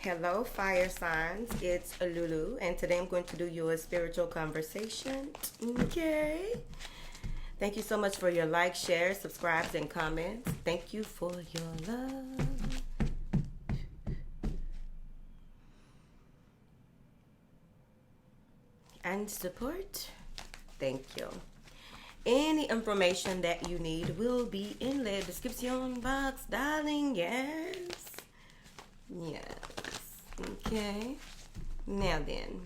Hello, fire signs. It's Lulu, and today I'm going to do your spiritual conversation. Okay. Thank you so much for your likes, shares, subscribes, and comments. Thank you for your love and support. Thank you. Any information that you need will be in the description box, darling. Yes. Yes. Okay. Now then,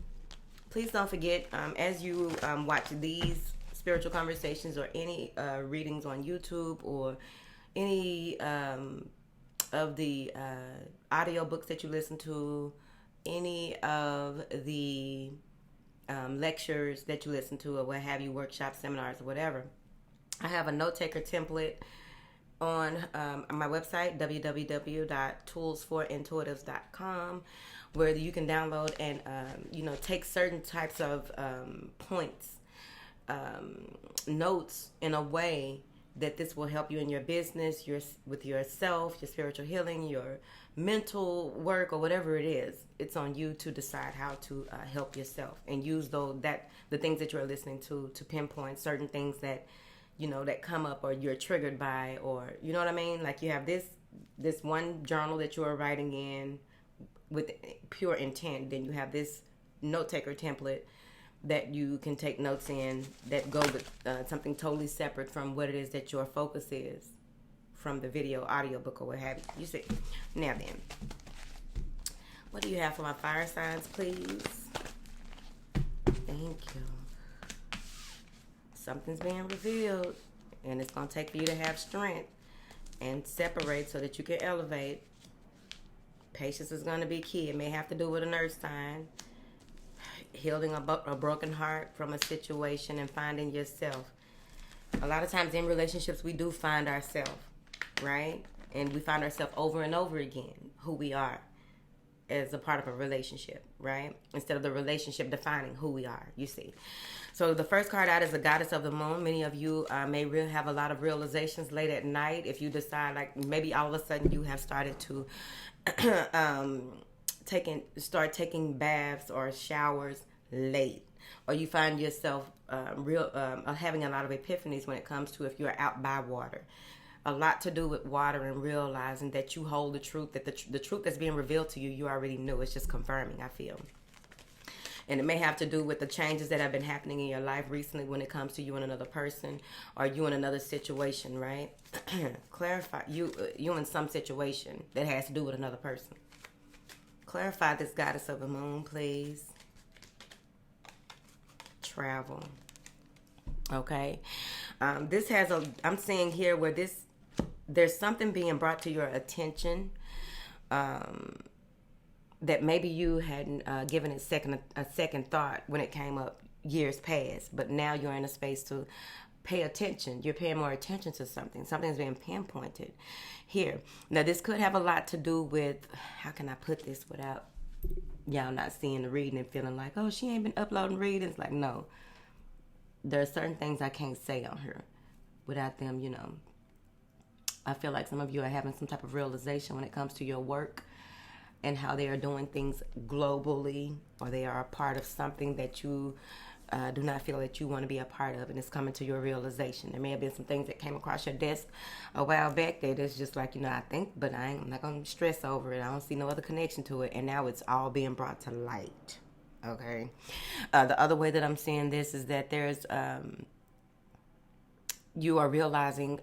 please don't forget, as you watch these spiritual conversations or any readings on YouTube or any of the audio books that you listen to, any of the lectures that you listen to or what have you, workshops, seminars, or whatever, I have a note taker template on my website, www.toolsforintuitives.com, where you can download and take certain types of points, notes in a way that this will help you in your business, with yourself, your spiritual healing, your mental work, or whatever it is. It's on you to decide how to help yourself and use the things that you're listening to pinpoint certain things that that come up or you're triggered by, or you know what I mean? Like you have this one journal that you are writing in with pure intent. Then you have this note taker template that you can take notes in that go with something totally separate from what it is that your focus is from the video, audio book, or what have you. You see. Now then, what do you have for my fire signs, please? Thank you. Something's being revealed, and it's going to take for you to have strength and separate so that you can elevate. Patience is going to be key. It may have to do with an earth sign, healing a broken heart from a situation, and finding yourself. A lot of times in relationships, we do find ourselves, right? And we find ourselves over and over again, who we are as a part of a relationship, right? Instead of the relationship defining who we are, you see. So the first card out is the Goddess of the Moon. Many of you may have a lot of realizations late at night if you decide, like maybe all of a sudden you have started to start taking baths or showers late, or you find yourself having a lot of epiphanies when it comes to if you're out by water. A lot to do with water and realizing that you hold the truth, that the truth that's being revealed to you, you already knew. It's just confirming, I feel. And it may have to do with the changes that have been happening in your life recently when it comes to you and another person, or you in another situation, right? Clarify you in some situation that has to do with another person. Clarify this Goddess of the Moon, please. Travel. Okay. I'm seeing here where there's something being brought to your attention that maybe you hadn't given it a second thought when it came up years past, but now you're in a space to pay attention. You're paying more attention to something. Something's being pinpointed here. Now, this could have a lot to do with, how can I put this without y'all not seeing the reading and feeling like, oh, she ain't been uploading readings. Like, no. There are certain things I can't say on her without them, I feel like some of you are having some type of realization when it comes to your work and how they are doing things globally, or they are a part of something that you do not feel that you want to be a part of, and it's coming to your realization. There may have been some things that came across your desk a while back that it's just like, I think, but I'm not going to stress over it. I don't see no other connection to it, and now it's all being brought to light. Okay. The other way that I'm seeing this is that there's you are realizing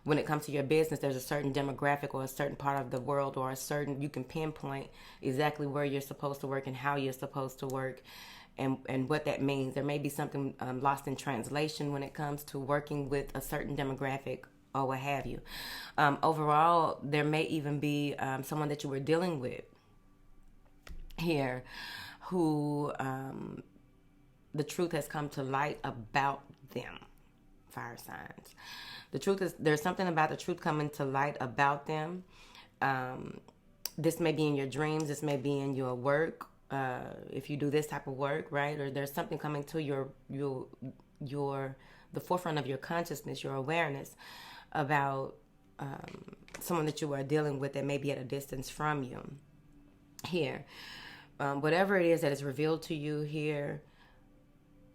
when it comes to your business, there's a certain demographic or a certain part of the world, or you can pinpoint exactly where you're supposed to work and how you're supposed to work, and what that means. There may be something lost in translation when it comes to working with a certain demographic or what have you. Overall, there may even be someone that you were dealing with here who the truth has come to light about them. Fire signs. The truth is, there's something about the truth coming to light about them. This may be in your dreams. This may be in your work. If you do this type of work, right? Or there's something coming to the forefront of your consciousness, your awareness about someone that you are dealing with that may be at a distance from you. here. Whatever it is that is revealed to you here,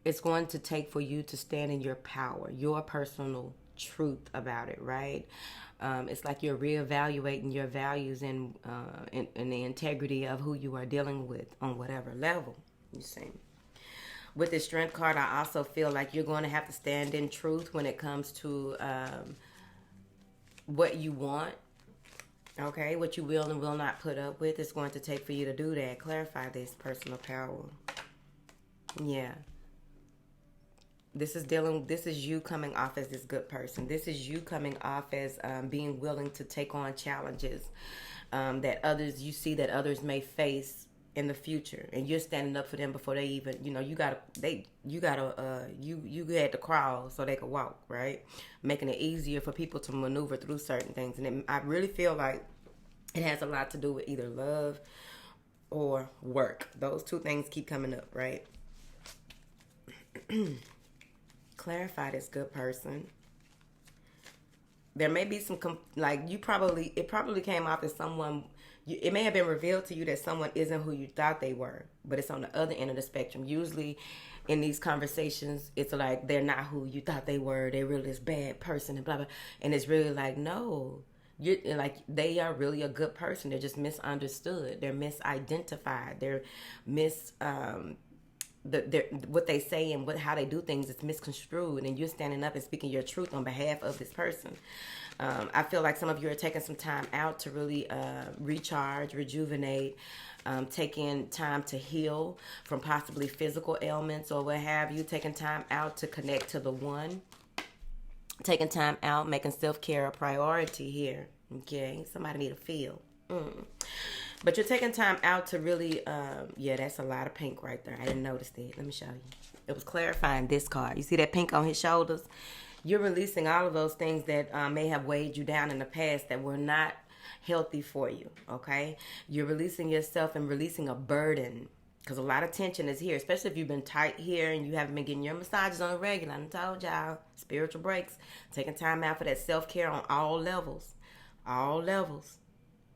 it's going to take for you to stand in your power, your personal truth about it, right? It's like you're reevaluating your values and the integrity of who you are dealing with on whatever level, you see. With this strength card, I also feel like you're going to have to stand in truth when it comes to what you want. Okay, what you will and will not put up with. It's going to take for you to do that. Clarify this personal power. Yeah. This is you coming off as this good person. This is you coming off as being willing to take on challenges that others may face in the future, and you're standing up for them before they even, you had to crawl so they could walk, right? Making it easier for people to maneuver through certain things. And I really feel like it has a lot to do with either love or work. Those two things keep coming up, right? Clarify this good person. There may be some, it probably came off as someone, it may have been revealed to you that someone isn't who you thought they were, but it's on the other end of the spectrum. Usually in these conversations, it's like they're not who you thought they were. They're really this bad person and blah, blah. And it's really like, no, they are really a good person. They're just misunderstood. They're misidentified. They're what they say and how they do things is misconstrued, and you're standing up and speaking your truth on behalf of this person. I feel like some of you are taking some time out to really recharge, rejuvenate, taking time to heal from possibly physical ailments or what have you, taking time out to connect to the one, taking time out, making self-care a priority here. Okay, somebody need to feel. But you're taking time out to really, that's a lot of pink right there. I didn't notice that. Let me show you. It was clarifying this card. You see that pink on his shoulders? You're releasing all of those things that may have weighed you down in the past that were not healthy for you, okay? You're releasing yourself and releasing a burden, because a lot of tension is here, especially if you've been tight here and you haven't been getting your massages on a regular. I told y'all, spiritual breaks, taking time out for that self-care on all levels. All levels.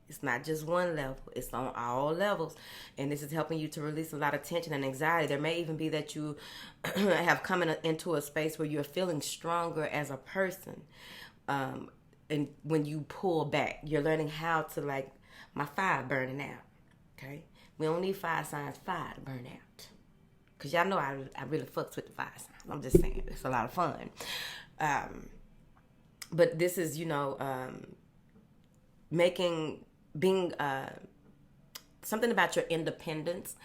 It's not just one level. It's on all levels. And this is helping you to release a lot of tension and anxiety. There may even be that you have come into a space where you're feeling stronger as a person. And when you pull back, you're learning how to, like, my fire burning out. Okay? We don't need fire signs fire to burn out. Because y'all know I really fucks with the fire signs. I'm just saying. It's a lot of fun. But this is, being something about your independence,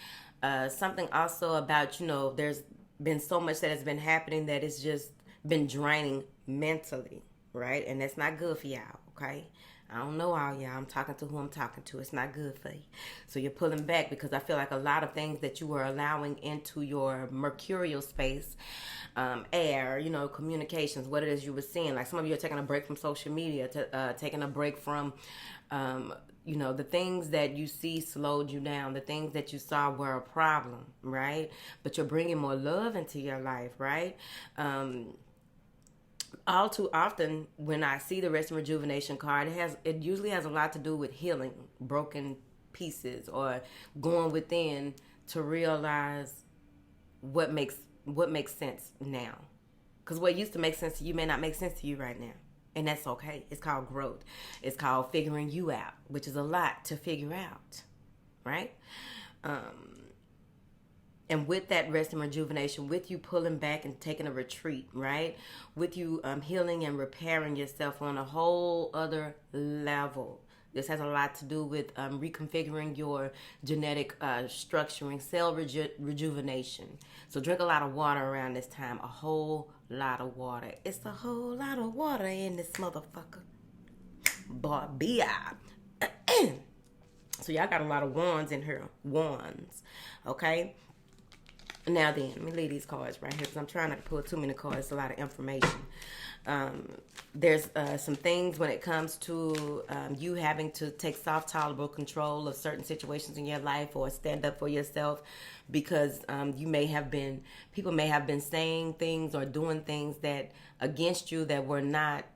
something also about, there's been so much that has been happening that it's just been draining mentally, right? And that's not good for y'all, okay? I don't know all y'all. I'm talking to who I'm talking to. It's not good for you. So you're pulling back because I feel like a lot of things that you were allowing into your mercurial space, air, communications, what it is you were seeing. Like some of you are taking a break from social media, taking a break from, the things that you see slowed you down. The things that you saw were a problem, right? But you're bringing more love into your life, right? All too often, when I see the rest and rejuvenation card, it usually has a lot to do with healing broken pieces or going within to realize what makes sense now. Because what used to make sense to you may not make sense to you right now. And that's okay. It's called growth. It's called figuring you out, which is a lot to figure out, right? And with that rest and rejuvenation, with you pulling back and taking a retreat, right? With you healing and repairing yourself on a whole other level. This has a lot to do with reconfiguring your genetic structuring, cell rejuvenation. So drink a lot of water around this time. A whole lot of water. It's a whole lot of water in this motherfucker. Barbie. So y'all got a lot of wands in here. Wands. Okay? Now then, let me leave these cards right here because I'm trying not to pull too many cards. It's a lot of information. There's some things when it comes to you having to take soft, tolerable control of certain situations in your life or stand up for yourself because people may have been saying things or doing things that against you that were not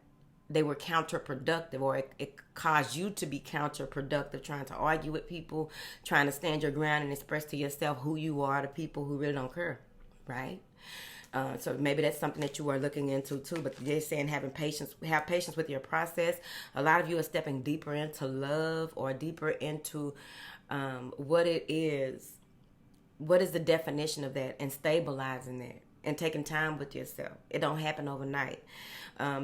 they were counterproductive, or it caused you to be counterproductive, trying to argue with people, trying to stand your ground and express to yourself who you are to people who really don't care, right? So maybe that's something that you are looking into too. But they're saying have patience with your process. A lot of you are stepping deeper into love, or deeper into what it is. What is the definition of that, and stabilizing that, and taking time with yourself. It don't happen overnight.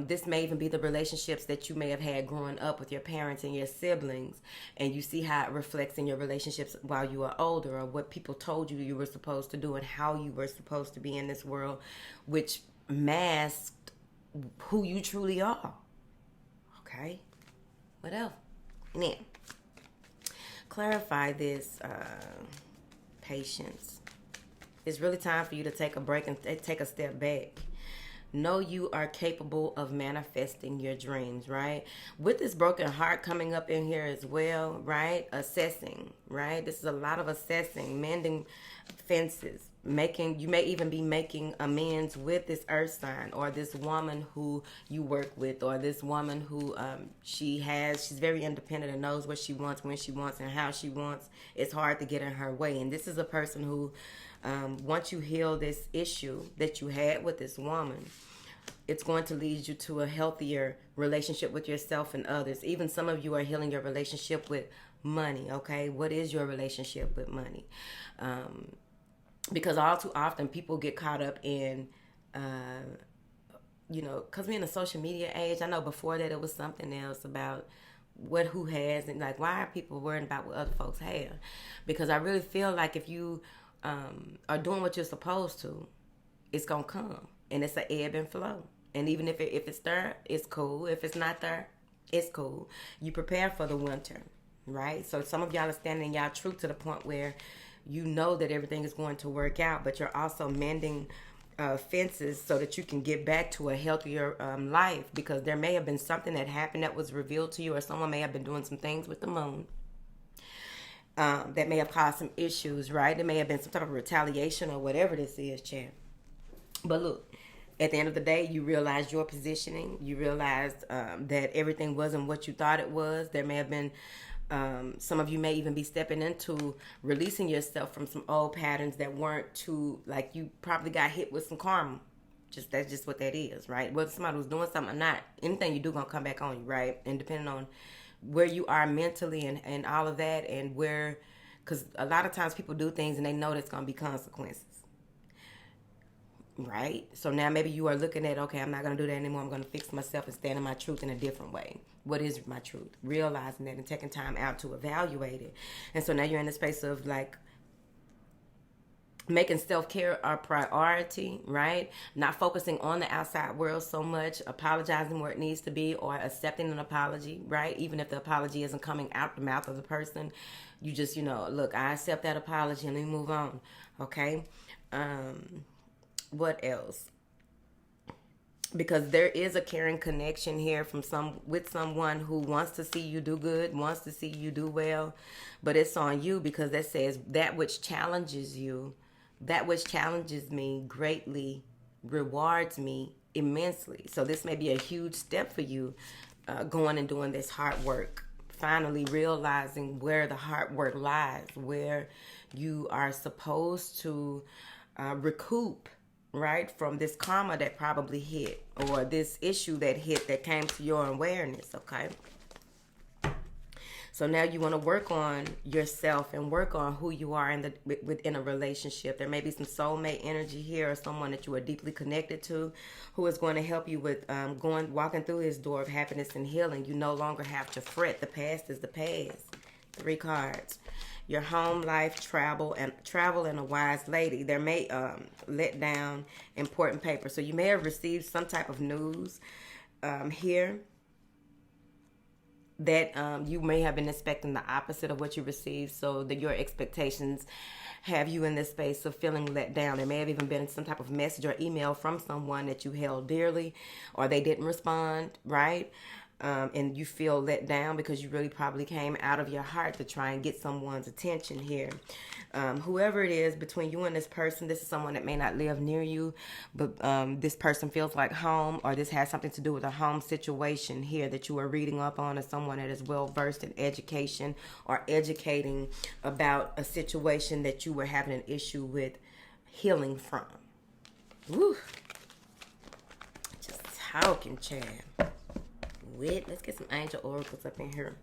This may even be the relationships that you may have had growing up with your parents and your siblings, and you see how it reflects in your relationships while you are older, or what people told you were supposed to do and how you were supposed to be in this world, which masked who you truly are. Okay? What else? Now, clarify this patience. It's really time for you to take a break and take a step back. Know you are capable of manifesting your dreams, right? With this broken heart coming up in here as well, right? Assessing, right? This is a lot of assessing, mending fences, you may even be making amends with this earth sign, or this woman who you work with, or this woman who she's very independent and knows what she wants, when she wants, and how she wants. It's hard to get in her way. And this is a person who, once you heal this issue that you had with this woman, it's going to lead you to a healthier relationship with yourself and others. Even some of you are healing your relationship with money, okay? What is your relationship with money? Because all too often people get caught up in, because we're in a social media age. I know before that it was something else about who has, and like, why are people worrying about what other folks have? Because I really feel like if you are doing what you're supposed to, it's gonna come, and it's an ebb and flow. And even if it's there, it's cool. If it's not there, it's cool. You prepare for the winter, right? So some of y'all are standing in y'all truth to the point where you know that everything is going to work out, but you're also mending fences so that you can get back to a healthier life, because there may have been something that happened that was revealed to you, or someone may have been doing some things with the moon that may have caused some issues, right? There may have been some type of retaliation or whatever this is, champ. But look, at the end of the day, you realized your positioning. You realized that everything wasn't what you thought it was. There may have been, some of you may even be stepping into releasing yourself from some old patterns that weren't too, like, you probably got hit with some karma. That's just what that is, right? Whether somebody was doing something or not, anything you do gonna come back on you, right? And depending on where you are mentally and all of that, and because a lot of times people do things and they know there's gonna be consequences. Right? So now maybe you are looking at, okay, I'm not going to do that anymore. I'm going to fix myself and stand in my truth in a different way. What is my truth? Realizing that and taking time out to evaluate it. And so now you're in the space of like making self-care a priority, right? Not focusing on the outside world so much, apologizing where it needs to be, or accepting an apology, right? Even if the apology isn't coming out the mouth of the person, you just, look, I accept that apology and then move on, okay? What else? Because there is a caring connection here with someone who wants to see you do good, wants to see you do well, but it's on you, because that says that which challenges you, that which challenges me greatly rewards me immensely. So this may be a huge step for you, going and doing this hard work, finally realizing where the hard work lies, where you are supposed to recoup, right, from this karma that probably hit, or this issue that hit that came to your awareness, okay? So now you want to work on yourself and work on who you are within a relationship. There may be some soulmate energy here, or someone that you are deeply connected to, who is going to help you with walking through this door of happiness and healing. You no longer have to fret. The past is the past. 3 cards. Your home life, travel, and a wise lady. There may let down important paper. So you may have received some type of news here that you may have been expecting the opposite of what you received, so that your expectations have you in this space of feeling let down. There may have even been some type of message or email from someone that you held dearly, or they didn't respond, right? and you feel let down because you really probably came out of your heart to try and get someone's attention here. Whoever it is between you and this person, this is someone that may not live near you, but this person feels like home, or this has something to do with a home situation here that you are reading up on, or someone that is well versed in education or educating about a situation that you were having an issue with healing from. Woo! Just talking, Chad. Let's get some angel oracles up in here.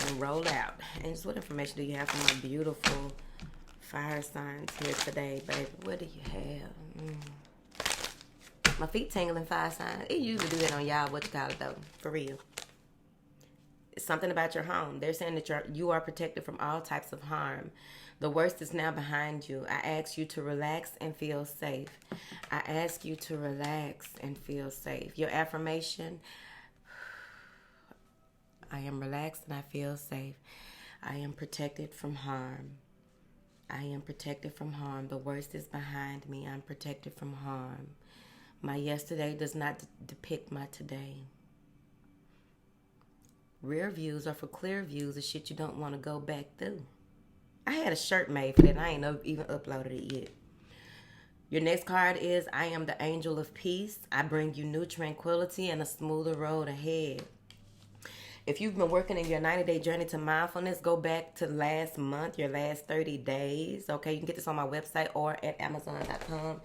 And roll out. Angels, what information do you have for my beautiful fire signs here today, baby? What do you have? My feet tingling, fire signs. It usually do that on y'all. What you call it, though? For real. It's something about your home. They're saying that you are protected from all types of harm. The worst is now behind you. I ask you to relax and feel safe. I ask you to relax and feel safe. Your affirmation: I am relaxed and I feel safe. I am protected from harm. I am protected from harm. The worst is behind me. I'm protected from harm. My yesterday does not depict my today. Rear views are for clear views of shit you don't want to go back through. I had a shirt made for that and I ain't even uploaded it yet. Your next card is: I am the angel of peace. I bring you new tranquility and a smoother road ahead. If you've been working in your 90-day journey to mindfulness, go back to last month, your last 30 days. Okay, you can get this on my website or at Amazon.com.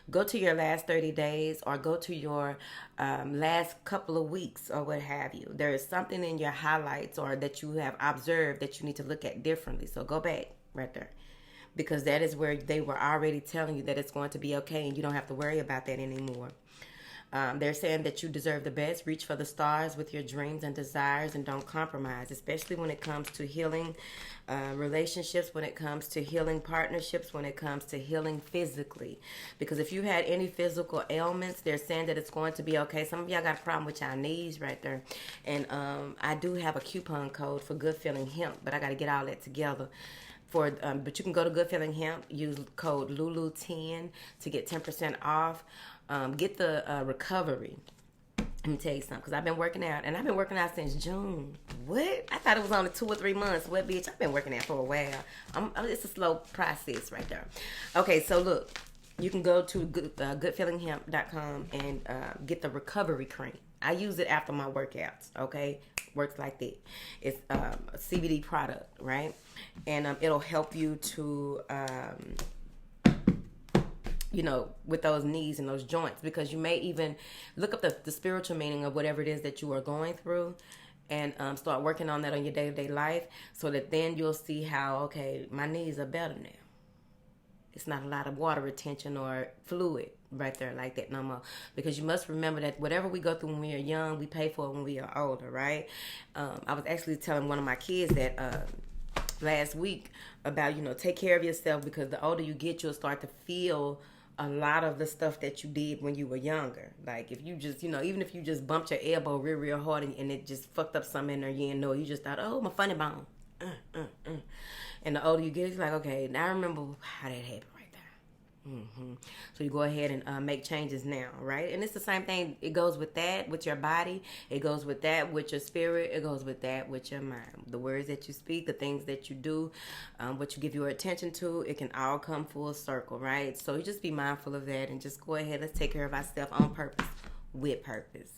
Go to your last 30 days or go to your last couple of weeks or what have you. There is something in your highlights or that you have observed that you need to look at differently. So go back right there, because that is where they were already telling you that it's going to be okay and you don't have to worry about that anymore. They're saying that you deserve the best. Reach for the stars with your dreams and desires and don't compromise, especially when it comes to healing relationships, when it comes to healing partnerships, when it comes to healing physically. Because if you had any physical ailments, they're saying that it's going to be okay. Some of y'all got a problem with y'all knees right there. And I do have a coupon code for Good Feeling Hemp, but I got to get all that together. But you can go to Good Feeling Hemp, use code LULU10 to get 10% off. Get the recovery. Let me tell you something, because I've been working out, and I've been working out since June. What? I thought it was only 2 or 3 months. What, bitch? I've been working out for a while. It's a slow process right there. Okay, so look, you can go to goodfeelinghemp.com and get the recovery cream. I use it after my workouts, okay? Works like that. It's a CBD product, right? And it'll help you to... with those knees and those joints, because you may even look up the spiritual meaning of whatever it is that you are going through and start working on that on your day-to-day life, so that then you'll see how, okay, my knees are better now. It's not a lot of water retention or fluid right there like that no more, because you must remember that whatever we go through when we are young, we pay for it when we are older, right? I was actually telling one of my kids that last week about, take care of yourself, because the older you get, you'll start to feel a lot of the stuff that you did when you were younger. Like if you just, even if you just bumped your elbow real hard and it just fucked up something in there, you didn't know, you just thought, oh, my funny bone. And the older you get, it's like, okay, now I remember how that happened right there. So you go ahead and make changes now, right? And it's the same thing. It goes with that, with your body. It goes with that, with your spirit. It goes with that, with your mind. The words that you speak, the things that you do, what you give your attention to, it can all come full circle, right? So you just be mindful of that and just go ahead. Let's take care of ourselves on purpose, with purpose.